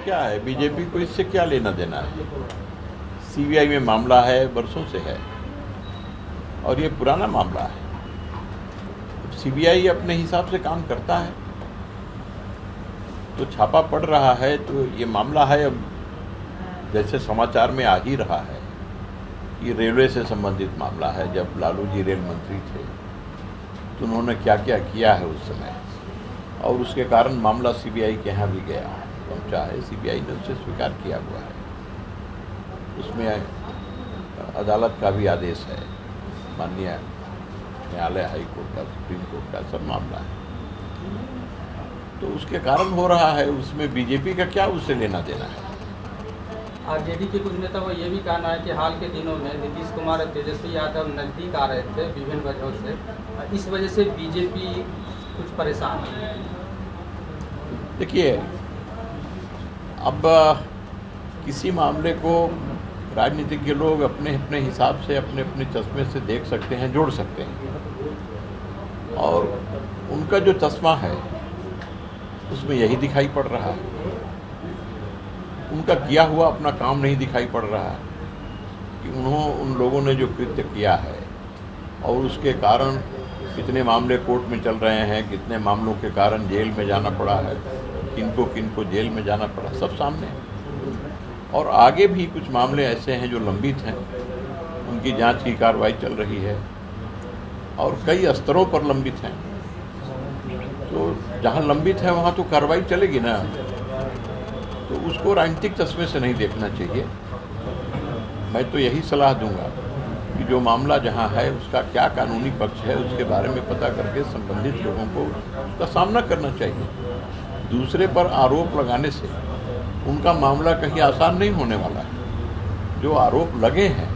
क्या है, बीजेपी को इससे क्या लेना देना है। सीबीआई में मामला है, बरसों से है और ये पुराना मामला है। सीबीआई अपने हिसाब से काम करता है, तो छापा पड़ रहा है, तो ये मामला है। अब जैसे समाचार में आ ही रहा है, ये रेलवे से संबंधित मामला है। जब लालू जी रेल मंत्री थे तो उन्होंने क्या क्या किया है उस समय, और उसके कारण मामला सीबीआई के यहाँ भी गया पहुँचा है। सीबीआई ने उसे स्वीकार किया हुआ है, उसमें अदालत का भी आदेश है, माननीय न्यायालय, हाई कोर्ट का, सुप्रीम कोर्ट का सब मामला है। तो उसके कारण हो रहा है, उसमें बीजेपी का क्या उससे लेना देना है। आरजेडी के कुछ नेता को ये भी कहना है कि हाल के दिनों में नीतीश कुमार और तेजस्वी यादव नज़दीक आ रहे थे विभिन्न वजहों से, इस वजह से बीजेपी कुछ परेशान है। देखिए, अब किसी मामले को राजनीतिज्ञ लोग अपने अपने हिसाब से, अपने अपने चश्मे से देख सकते हैं, जोड़ सकते हैं, और उनका जो चश्मा है उसमें यही दिखाई पड़ रहा है। उनका किया हुआ अपना काम नहीं दिखाई पड़ रहा है कि उन लोगों ने जो कृत्य किया है और उसके कारण कितने मामले कोर्ट में चल रहे हैं, कितने मामलों के कारण जेल में जाना पड़ा है, किनको जेल में जाना पड़ा, सब सामने है। और आगे भी कुछ मामले ऐसे हैं जो लंबित हैं, उनकी जांच की कार्रवाई चल रही है और कई स्तरों पर लंबित हैं। तो जहां लंबित है वहां तो कार्रवाई चलेगी ना, तो उसको राजनीतिक चश्मे से नहीं देखना चाहिए। मैं तो यही सलाह दूंगा कि जो मामला जहां है उसका क्या कानूनी पक्ष है उसके बारे में पता करके संबंधित लोगों को उसका सामना करना चाहिए। दूसरे पर आरोप लगाने से उनका मामला कहीं आसान नहीं होने वाला है। जो आरोप लगे हैं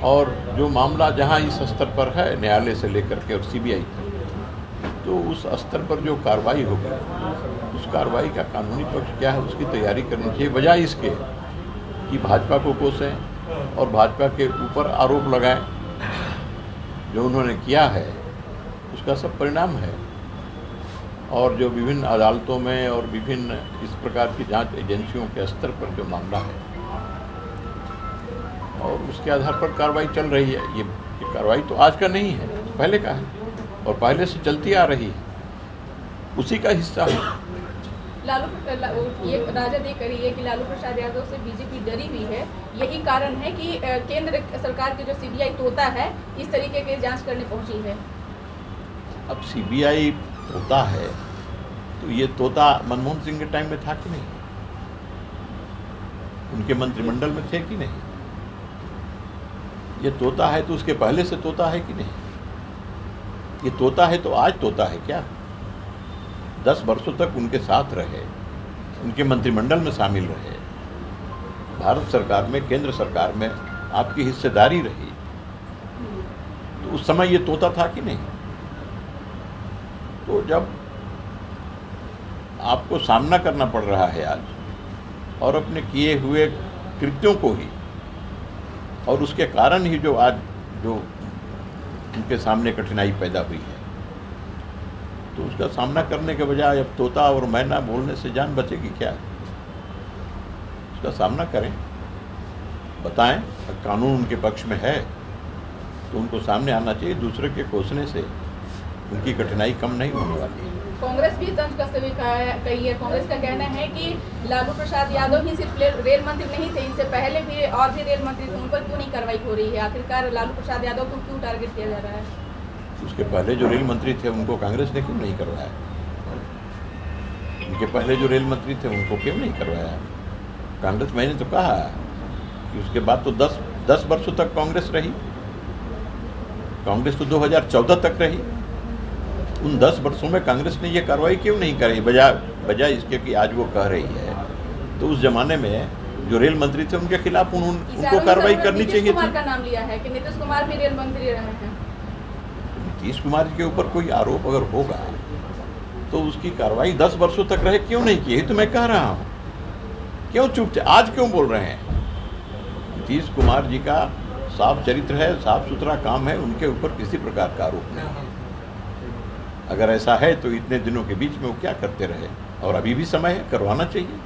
और जो मामला जहां इस स्तर पर है, न्यायालय से लेकर के और सीबीआई तक, तो उस स्तर पर जो कार्रवाई होगी, उस कार्रवाई का कानूनी पक्ष क्या है उसकी तैयारी करनी चाहिए, बजाय इसके कि भाजपा को कोसें और भाजपा के ऊपर आरोप लगाएं। जो उन्होंने किया है उसका सब परिणाम है, और जो विभिन्न अदालतों में और विभिन्न इस प्रकार की जांच एजेंसियों के स्तर पर जो मामला है और उसके आधार पर कार्रवाई चल रही है। ये कार्रवाई तो आज का नहीं है, पहले का है और पहले से चलती आ रही है, उसी का हिस्सा है। ये राजद ये कही है कि लालू प्रसाद यादव से बीजेपी डरी हुई है, यही कारण है कि केंद्र सरकार की जो सीबीआई तोता है इस तरीके की जांच करने पहुंची है। अब सीबीआई तोता है तो ये तोता मनमोहन सिंह के टाइम में था कि नहीं, उनके मंत्रिमंडल में थे कि नहीं। ये तोता है तो उसके पहले से तोता है कि नहीं। ये तोता है तो आज तोता है क्या। 10 वर्षों तक उनके साथ रहे, उनके मंत्रिमंडल में शामिल रहे, भारत सरकार में, केंद्र सरकार में आपकी हिस्सेदारी रही, तो उस समय ये तोता था कि नहीं। तो जब आपको सामना करना पड़ रहा है आज, और अपने किए हुए कृत्यों को ही, और उसके कारण ही जो आज जो उनके सामने कठिनाई पैदा हुई है, तो उसका सामना करने के बजाय अब तोता और मैना बोलने से जान बचेगी क्या। उसका सामना करें, बताएं, कानून उनके पक्ष में है तो उनको सामने आना चाहिए। दूसरे के कोसने से उनकी कठिनाई कम नहीं होने वाली है। कांग्रेस भी तंज कसते हुए कही है। कांग्रेस का कहना है कि लालू प्रसाद यादव ही सिर्फ रेल मंत्री नहीं थे, इनसे पहले भी और भी रेल मंत्री थे, उन पर क्यों नहीं कार्रवाई हो रही है। आखिरकार लालू प्रसाद यादव को क्यों टारगेट किया जा रहा है। उसके पहले जो रेल मंत्री थे उनको कांग्रेस ने क्यों नहीं करवाया। उनके पहले जो रेल मंत्री थे उनको क्यों नहीं करवाया कांग्रेस। मैंने तो कहा कि उसके बाद तो 10 वर्षों तक कांग्रेस रही। कांग्रेस तो 2014 तक रही। उन 10 वर्षों में कांग्रेस ने ये कार्रवाई क्यों नहीं करी, बजाय इसके कि आज वो कह रही है। तो उस जमाने में जो रेल मंत्री थे उनके खिलाफ उनको कार्रवाई करनी चाहिए थी। नीतीश कुमार का नाम लिया है कि नीतीश कुमार भी रेल मंत्री रहे हैं। नीतीश कुमार के ऊपर कोई आरोप अगर होगा तो उसकी कार्रवाई 10 वर्षों तक रहे, क्यों नहीं की। तो मैं कह रहा हूँ, क्यों चुप, आज क्यों बोल रहे हैं। नीतीश कुमार जी का साफ चरित्र है, साफ सुथरा काम है, उनके ऊपर किसी प्रकार का आरोप नहीं है। अगर ऐसा है तो इतने दिनों के बीच में वो क्या करते रहे, और अभी भी समय है, करवाना चाहिए।